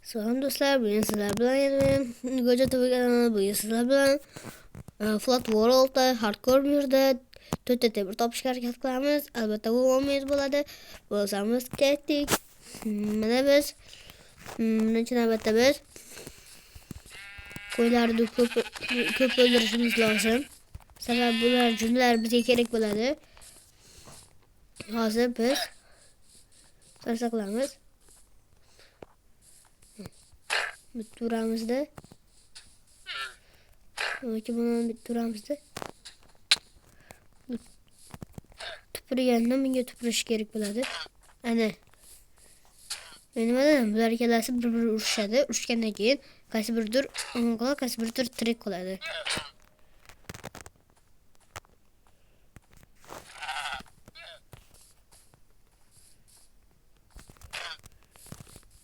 Selam dostlar, bugün sizler bilen yeni Goca TV kanalı bugün sizler bilen Flat World'da hardcore birde 4'te bir top şirket kılamız. Elbette bu olmayız buladı. Bu samız kettik. Mene biz bunun için elbette biz koyularda köp öldürüşümüz lazım. Sefer bunlar cümleler bize gerek buladı. Hazır biz sarsaklarımız bir turamızda. Belki bunun bir turamızda. Tüpürgende menga tüpürüş gerek bo'ladi. Ana. Benim bular ikkalasi bir-biri urushadi. Urushgandan keyin qaysi biridir omon qoladi, qaysi biridir tirik qoladi.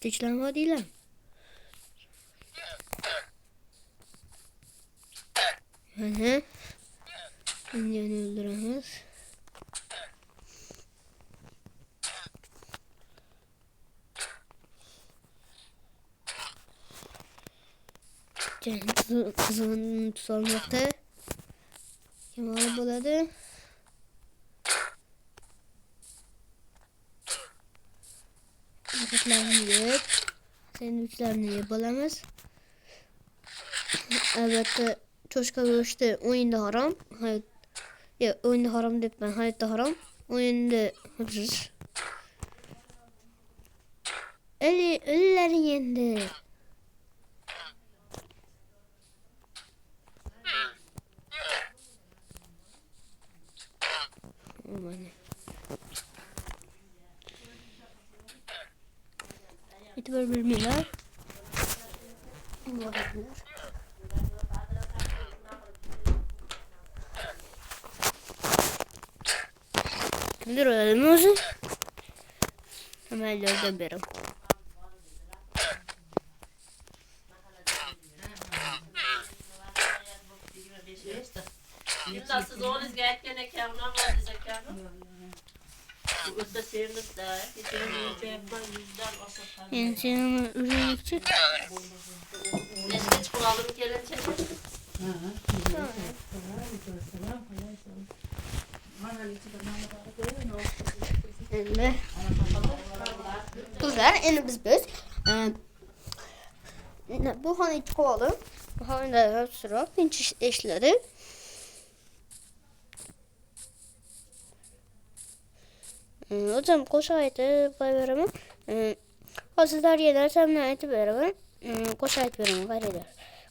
Tinchlanma deylar. Mana. Endi yana o'ldiramiz. Kızılın tutulmakta. Kim alıp bo'ladi? Paketlarni yeb, sendvichlarni yeb olamiz. Albatta cho'chqa go'shti o'yinda harom. Hayot o'yinda harom debman, hayotda harom. O'yinda hujur. Ölülerin endi. Mana. E'tibor bermanglar. Kimdir öyle o'zi? Hemen yordam berim. Siz oğlunuz gelirken ekanlar var zekanı. Usta seviniz de, yeteneğince yapma yüzden asıl. Yani senin ürün çık. Nesliç kuralım gelince. Endi kızlar endi biz bu xona ikki qo'lim. Bu xonada sırap tinch ishladi. O'zim qo'shiq aytib qo'yaveraman. Hozirlar yelarsamni aytib beraman. Qo'shiq aytib beraman, qaranglar.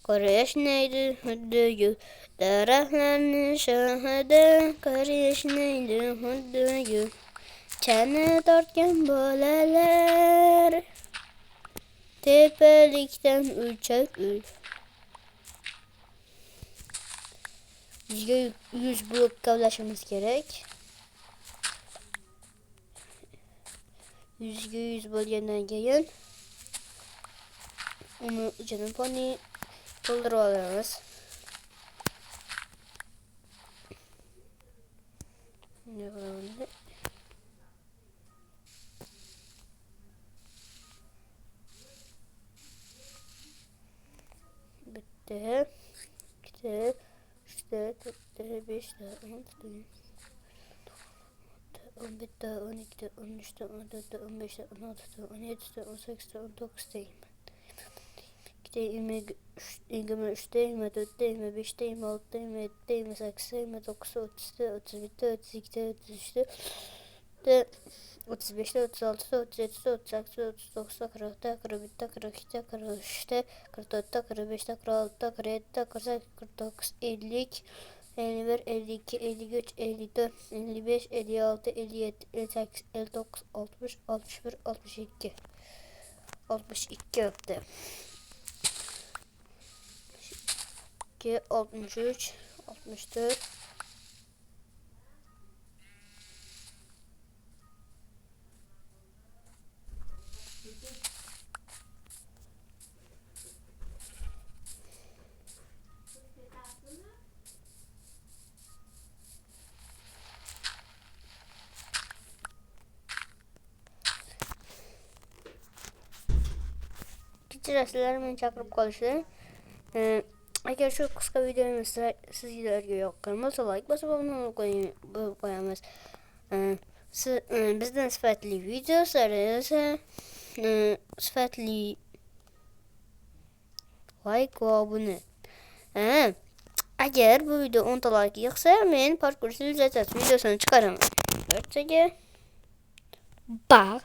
Qarashnaydi xuddi daraxtlarni shoxida, qarashnaydi xuddi chana tortgan bolalar. Tepalikdan uchak uy. 100 blok kavlashimiz kerak. 100'ga 100 bo'lgandan keyin uni ichini poni to'ldirib olamiz. Bitta, ikkita, uchta, to'rtta, beshta, 11'te, 12'te, 13'te, 14'te, 15'te, 16'te, 17'te, 18'te, 19'te, 22'te, 23'te, 24'te, 25'te, 26'te, 27'te, 28'te, 29'te, 30'te, 31'te, 32'te, 33'te, 35'te, 36'te, 37'te, 38'te, 39'ta, 40'ta, 41'te, 42'te, 43'te, 44'te, 45'te, 46'ta, 47'te, 48, 49, 50, 51, 52, 53, 54, 55, 56, 57, 58, 59, 60, 61, 62. 62 öptü. 62, 63, 64. kechirasizlar meni chaqirib qolishdi. Agar shu qisqa videomiz sizlarga yoqqan bo'lsa, like bosib obuna bo'lib qo'yamiz. Bizdan sifatli videolar esa sifatli like va obuna. Agar bu video 10 ta like yig'sa, men parkur sivilizatsiyasi videosini chiqaraman. Barchaga baq.